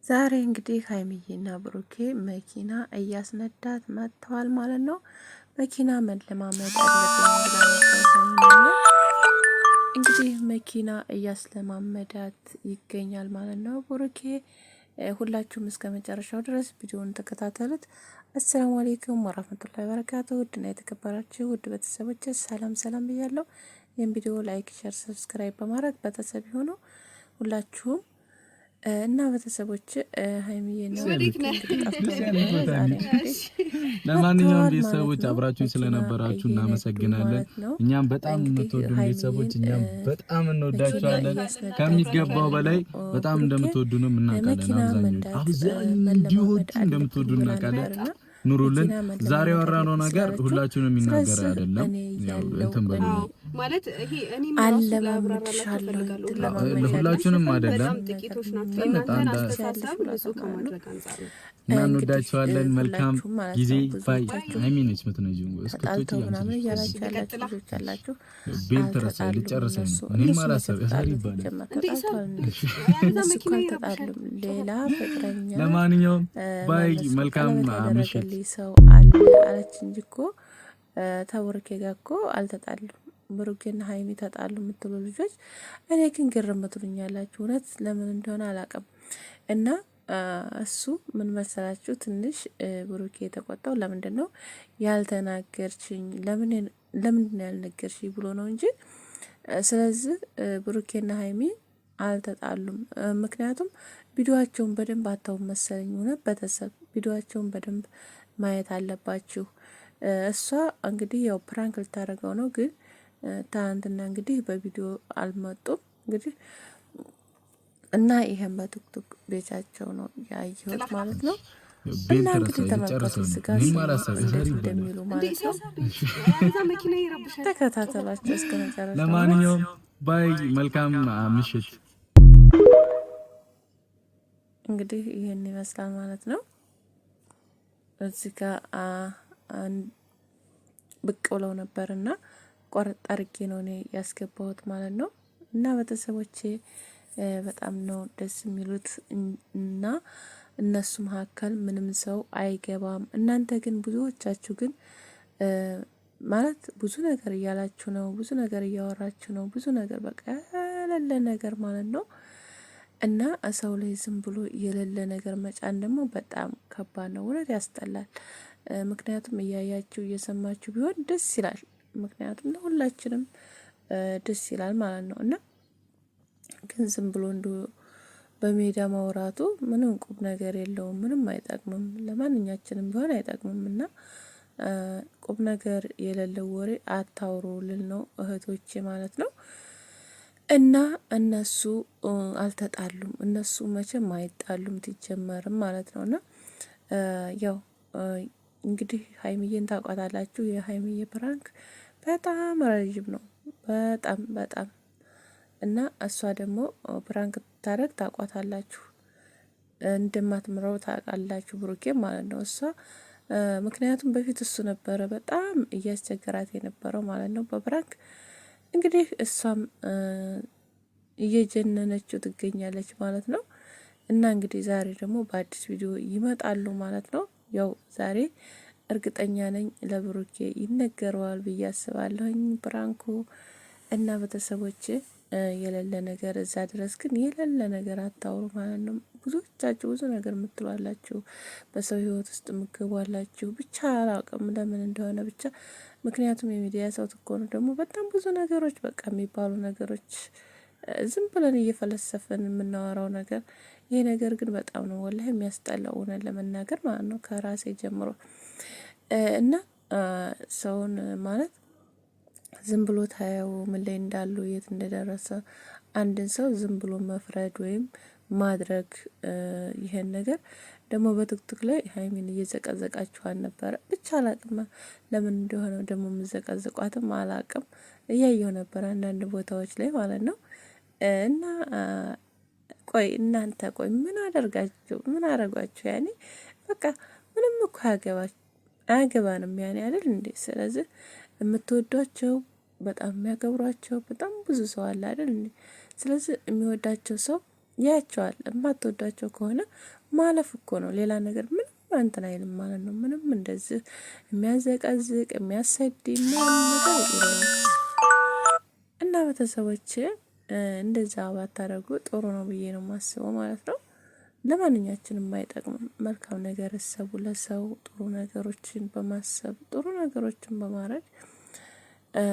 ዛሬ እንግዲህ ሀይሚዬና ብሩኬ መኪና እያስነዳት መጥተዋል ማለት ነው። መኪና መለማመድ አለብኝ ብላ ነበር ሀይሚዬ። እንግዲህ መኪና እያስለማመዳት ይገኛል ማለት ነው ብሩኬ። ሁላችሁም እስከ መጨረሻው ድረስ ቪዲዮውን ተከታተሉት። አሰላሙ አለይኩም ወራህመቱላሂ ወበረካቱ። ውድና የተከበራችሁ ውድ ቤተሰቦች ሰላም ሰላም ብያለሁ። ይህን ቪዲዮ ላይክ፣ ሼር፣ ሰብስክራይብ በማድረግ ቤተሰብ ይሁኑ ሁላችሁም እና ቤተሰቦች ሀይሚዬ ነው። ለማንኛውም ቤተሰቦች አብራችሁኝ ስለነበራችሁ እናመሰግናለን። እኛም በጣም የምትወዱን ቤተሰቦች እኛም በጣም እንወዳችኋለን። ከሚገባው በላይ በጣም እንደምትወዱንም እናውቃለን። አብዛኞቹ እንደምትወዱን እናውቃለን። ኑሩልን። ዛሬ ያወራነው ነገር ሁላችሁንም የሚናገር አይደለም። እንትን በሉ ማለት ይሄ እኔ ማለት ለሁላችሁንም አይደለም። እና እንወዳችኋለን። መልካም ጊዜ ባይ ሃይሚነች ምትነጂው እስከቶች ያላችሁ ቤል ተረሳ ልጨርሰኝ ነው። እኔም አላሰብ እሳሪ ይባላል። ሌላ ፍቅረኛ ለማንኛውም ባይ መልካም ምሽት ሰው አለ አለች እንጂ እኮ ተብሩኬ ጋር እኮ አልተጣሉም። ብሩኬና ሀይሚ ተጣሉ የምትሉ ልጆች እኔ ግን ግርም ትሉኛላችሁ። እውነት ለምን እንደሆነ አላውቅም። እና እሱ ምን መሰላችሁ ትንሽ ብሩኬ የተቆጣው ለምንድን ነው ያልተናገርችኝ፣ ለምንድን ነው ያልነገርሽኝ ብሎ ነው እንጂ ስለዚህ ብሩኬና ሀይሚ አልተጣሉም። ምክንያቱም ቪዲዮአቸውን በደንብ አታውም መሰለኝ። እውነት ቤተሰብ ቪዲዮአቸውን በደንብ ማየት አለባችሁ። እሷ እንግዲህ ያው ፕራንክ ልታደርገው ነው፣ ግን ትናንትና እንግዲህ በቪዲዮ አልመጡም እንግዲህ እና ይሄን በቲክቶክ ቤታቸው ነው ያየሁት ማለት ነው። እና እንግዲህ ተመልከቱ ስጋ እንደሚሉ ማለት ነው። ተከታተላቸው እስከ መጨረሻው። ለማንኛውም ባይ መልካም ምሽት። እንግዲህ ይሄን ይመስላል ማለት ነው። እዚህ ጋር ብቅ ብለው ነበርና ቆርጥ አድርጌ ነው እኔ ያስገባሁት ማለት ነው። እና ቤተሰቦቼ በጣም ነው ደስ የሚሉት እና እነሱ መካከል ምንም ሰው አይገባም። እናንተ ግን ብዙዎቻችሁ ግን ማለት ብዙ ነገር እያላችሁ ነው፣ ብዙ ነገር እያወራችሁ ነው፣ ብዙ ነገር በቃ የሌለ ነገር ማለት ነው። እና ሰው ላይ ዝም ብሎ የሌለ ነገር መጫን ደግሞ በጣም ከባድ ነው። እውነት ያስጠላል። ምክንያቱም እያያችሁ እየሰማችሁ ቢሆን ደስ ይላል። ምክንያቱም ለሁላችንም ደስ ይላል ማለት ነው። እና ግን ዝም ብሎ እንዱ በሜዳ ማውራቱ ምንም ቁም ነገር የለውም፣ ምንም አይጠቅምም፣ ለማንኛችንም ቢሆን አይጠቅምም። እና ቁም ነገር የሌለው ወሬ አታውሩ ልል ነው እህቶቼ ማለት ነው። እና እነሱ አልተጣሉም፣ እነሱ መቼም አይጣሉም ትጀመርም ማለት ነው። እና ያው እንግዲህ ሀይሚዬን ታውቋታላችሁ። የሀይሚዬ ፕራንክ በጣም ረዥም ነው፣ በጣም እና እሷ ደግሞ ፕራንክ ታረግ ታውቋታላችሁ፣ እንደማትምረው ታውቃላችሁ፣ ብሩኬ ማለት ነው። እሷ ምክንያቱም በፊት እሱ ነበረ በጣም እያስቸገራት የነበረው ማለት ነው በፕራንክ እንግዲህ እሷም እየጀነነችው ትገኛለች ማለት ነው። እና እንግዲህ ዛሬ ደግሞ በአዲስ ቪዲዮ ይመጣሉ ማለት ነው። ያው ዛሬ እርግጠኛ ነኝ ለብሩኬ ይነገረዋል ብዬ አስባለሁኝ ፕራንኩ። እና ቤተሰቦች የሌለ ነገር እዛ ድረስ ግን የሌለ ነገር አታውሩ ማለት ነው። ብዙዎቻችሁ ብዙ ነገር የምትሏላችሁ፣ በሰው ህይወት ውስጥ የምትገቧላችሁ፣ ብቻ አላውቅም ለምን እንደሆነ ብቻ። ምክንያቱም የሚዲያ ሰው ትኮኑ ደግሞ በጣም ብዙ ነገሮች በቃ የሚባሉ ነገሮች ዝም ብለን እየፈለሰፈን የምናወራው ነገር፣ ይሄ ነገር ግን በጣም ነው ወላሂ የሚያስጠላው እውነት ለመናገር ማለት ነው ከራሴ ጀምሮ። እና ሰውን ማለት ዝም ብሎ ታየው ምን ላይ እንዳሉ የት እንደደረሰ አንድን ሰው ዝም ብሎ መፍረድ ወይም ማድረግ ይሄን ነገር ደግሞ በቲክቶክ ላይ ሀይሚን እየዘቀዘቃችኋን ነበረ። ብቻ አላቅም ለምን እንደሆነ ደግሞ የምዘቀዝቋትም አላቅም። እያየው ነበር አንዳንድ ቦታዎች ላይ ማለት ነው። እና ቆይ እናንተ ቆይ ምን አደርጋችሁ ምን አረጋችሁ? ያኔ በቃ ምንም እኮ አያገባንም ያኔ አይደል እንዴ? ስለዚህ የምትወዷቸው በጣም የሚያከብሯቸው በጣም ብዙ ሰው አለ አይደል እንዴ? ስለዚህ የሚወዳቸው ሰው ያቸዋል። የማትወዷቸው ከሆነ ማለፍ እኮ ነው። ሌላ ነገር ምንም እንትን አይልም ማለት ነው። ምንም እንደዚህ የሚያዘቀዝቅ የሚያሰድ ምናምን ነገር የለውም። እና ቤተሰቦቼ እንደዛ ባታረጉ ጥሩ ነው ብዬ ነው የማስበው ማለት ነው። ለማንኛችንም አይጠቅምም። መልካም ነገር እሰቡ፣ ለሰው ጥሩ ነገሮችን በማሰብ ጥሩ ነገሮችን በማድረግ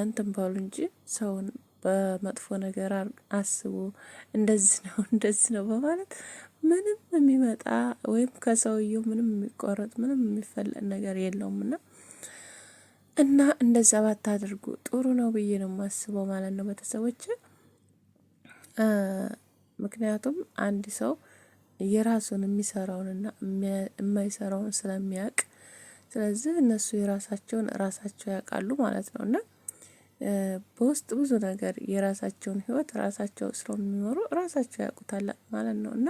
እንትን ባሉ እንጂ ሰውን በመጥፎ ነገር አስቡ፣ እንደዚህ ነው እንደዚህ ነው በማለት ምንም የሚመጣ ወይም ከሰውየው ምንም የሚቆረጥ ምንም የሚፈለጥ ነገር የለውም። እና እንደዛ ባታደርጉ ጥሩ ነው ብዬ ነው የማስበው ማለት ነው ቤተሰቦች። ምክንያቱም አንድ ሰው የራሱን የሚሰራውንና የማይሰራውን ስለሚያውቅ፣ ስለዚህ እነሱ የራሳቸውን ራሳቸው ያውቃሉ ማለት ነው። እና በውስጥ ብዙ ነገር የራሳቸውን ህይወት ራሳቸው ስለሚኖሩ ራሳቸው ያውቁታል ማለት ነው። እና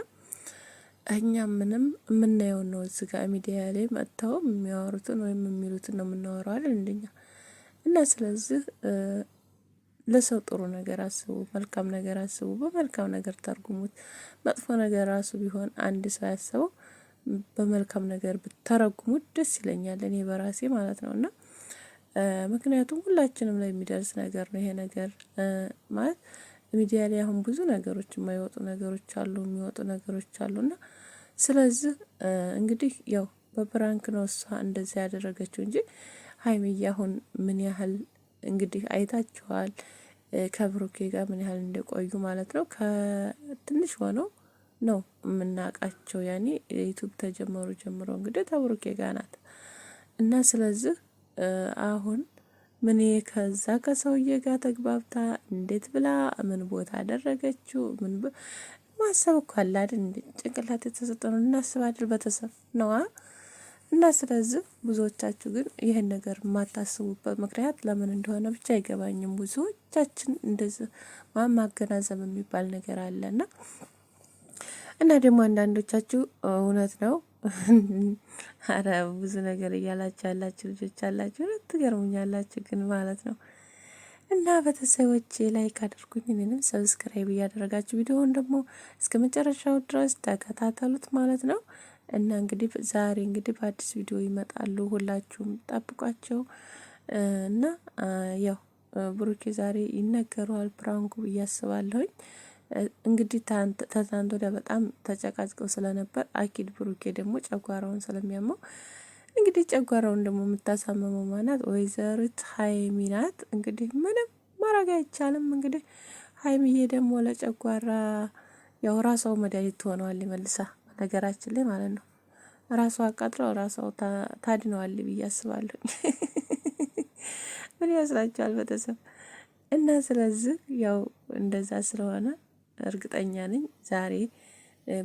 እኛ ምንም የምናየው ነው እዚህ ጋር ሚዲያ ላይ መጥተው የሚያወሩትን ወይም የሚሉትን ነው የምናወራው አይደል እንደኛ። እና ስለዚህ ለሰው ጥሩ ነገር አስቡ፣ መልካም ነገር አስቡ፣ በመልካም ነገር ተርጉሙት። መጥፎ ነገር ራሱ ቢሆን አንድ ሰው ያሰበው በመልካም ነገር ብተረጉሙት ደስ ይለኛል እኔ በራሴ ማለት ነው። እና ምክንያቱም ሁላችንም ላይ የሚደርስ ነገር ነው ይሄ ነገር ማለት ሚዲያ ላይ አሁን ብዙ ነገሮች የማይወጡ ነገሮች አሉ፣ የሚወጡ ነገሮች አሉና ስለዚህ እንግዲህ ያው በፕራንክ ነው እሷ እንደዛ ያደረገችው እንጂ ሀይሚዬ አሁን ምን ያህል እንግዲህ አይታችኋል ከብሩኬ ጋር ምን ያህል እንደቆዩ ማለት ነው። ከትንሽ ሆነው ነው የምናውቃቸው። ያኔ ዩቲዩብ ተጀመሩ ጀምሮ እንግዲህ ከብሩኬ ጋር ናት እና ስለዚህ አሁን ምን ከዛ ከሰውዬ ጋር ተግባብታ እንዴት ብላ ምን ቦታ አደረገችው? ምን ማሰብ እኮ አለ አይደል? ጭንቅላት የተሰጠነው እናስብ አይደል? ቤተሰብ ነዋ። እና ስለዚህ ብዙዎቻችሁ ግን ይሄን ነገር የማታስቡበት ምክንያት ለምን እንደሆነ ብቻ አይገባኝም። ብዙዎቻችን እንደዚህ ማገናዘብ የሚባል ነገር አለና እና ደግሞ አንዳንዶቻችሁ እውነት ነው አረ ብዙ ነገር እያላችሁ ያላችሁ ልጆች አላችሁ፣ ትገርሙኛላችሁ ግን ማለት ነው። እና ቤተሰቦቼ ላይክ አድርጉኝ፣ እኔንም ሰብስክራይብ እያደረጋችሁ ቪዲዮውን ደግሞ እስከ መጨረሻው ድረስ ተከታተሉት ማለት ነው። እና እንግዲህ ዛሬ እንግዲህ በአዲስ ቪዲዮ ይመጣሉ፣ ሁላችሁም ጠብቋቸው። እና ያው ብሩኬ ዛሬ ይነገረዋል ፕራንኩ ብዬ አስባለሁኝ። እንግዲህ ተዛንቶ ወዲያ በጣም ተጨቃጭቀው ስለነበር አኪድ ብሩኬ ደግሞ ጨጓራውን ስለሚያመው እንግዲህ ጨጓራውን ደግሞ የምታሳመመው ማናት? ወይዘሪት ሀይሚ ናት። እንግዲህ ምንም ማድረግ አይቻልም። እንግዲህ ሀይሚዬ ደግሞ ለጨጓራ ያው ራሷው መድኃኒት ትሆነዋል መልሳ ነገራችን ላይ ማለት ነው። ራሷ አቃጥለው ራሷው ታድነዋል ብዬ አስባለሁ። ምን ይመስላችኋል ቤተሰብ? እና ስለዚህ ያው እንደዛ ስለሆነ እርግጠኛ ነኝ ዛሬ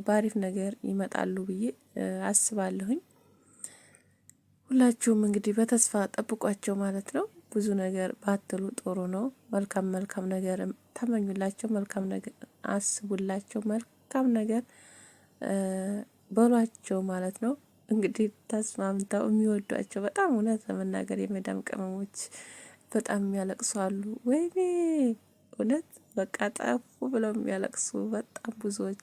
ባሪፍ ነገር ይመጣሉ ብዬ አስባለሁኝ። ሁላችሁም እንግዲህ በተስፋ ጠብቋቸው ማለት ነው። ብዙ ነገር ባትሉ ጥሩ ነው። መልካም መልካም ነገር ተመኙላቸው፣ መልካም ነገር አስቡላቸው፣ መልካም ነገር በሏቸው ማለት ነው። እንግዲህ ተስማምተው የሚወዷቸው በጣም እውነት ለመናገር የመዳም ቅመሞች በጣም የሚያለቅሱ አሉ። ወይኔ እውነት በቃ ጠፉ ብለው የሚያለቅሱ በጣም ብዙዎች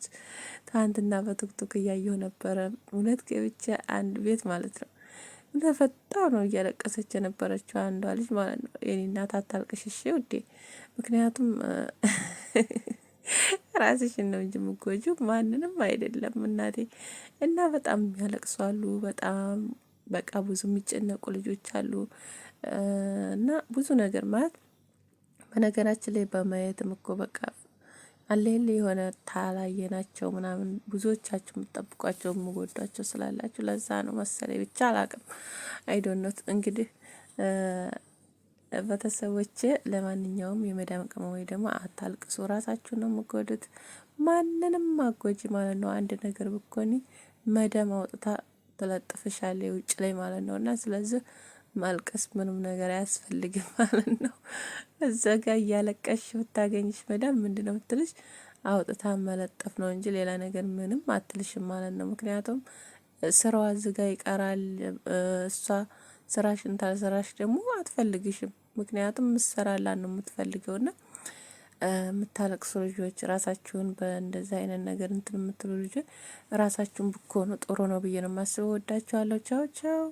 ትናንትና በቲክቶክ እያየሁ ነበረ። እውነት ገብቼ አንድ ቤት ማለት ነው በጣም ነው እያለቀሰች የነበረችው አንዷ ልጅ ማለት ነው። የኔ እናት አታልቅሽ እሺ ውዴ፣ ምክንያቱም ራስሽን ነው እንጂ የምትጎጂው ማንንም አይደለም እናቴ። እና በጣም የሚያለቅሱ አሉ። በጣም በቃ ብዙ የሚጨነቁ ልጆች አሉ። እና ብዙ ነገር ማለት በነገራችን ላይ በማየትም እኮ በቃ አለል የሆነ ታላየናቸው ምናምን ብዙዎቻችሁ የምትጠብቋቸው የምወዷቸው ስላላችሁ ለዛ ነው መሰለኝ ብቻ አላቅም። አይዶኖት እንግዲህ ቤተሰቦቼ ለማንኛውም የመዳም ቅመም ወይ ደግሞ አታልቅሱ፣ ራሳችሁ ነው የምትጎዱት። ማንንም አጎጂ ማለት ነው። አንድ ነገር ብኮኒ መዳም አውጥታ ትለጥፍሻለች ውጭ ላይ ማለት ነው። እና ስለዚህ ማልቀስ ምንም ነገር አያስፈልግም ማለት ነው። እዛ ጋር እያለቀሽ ብታገኝሽ መዳም ምንድነው የምትልሽ? አውጥታ መለጠፍ ነው እንጂ ሌላ ነገር ምንም አትልሽም ማለት ነው። ምክንያቱም ስራዋ እዚህ ጋር ይቀራል። እሷ ስራሽን ታልሰራሽ ደግሞ አትፈልግሽም። ምክንያቱም ምሰራላት ነው የምትፈልገውና የምታለቅሱ ልጆች ራሳችሁን በእንደዚህ አይነት ነገር እንትን የምትሉ ልጆች ራሳችሁን ብኮኑ ጥሩ ነው ብዬ ነው የማስበው። ወዳችኋለሁ። ቻው ቻው።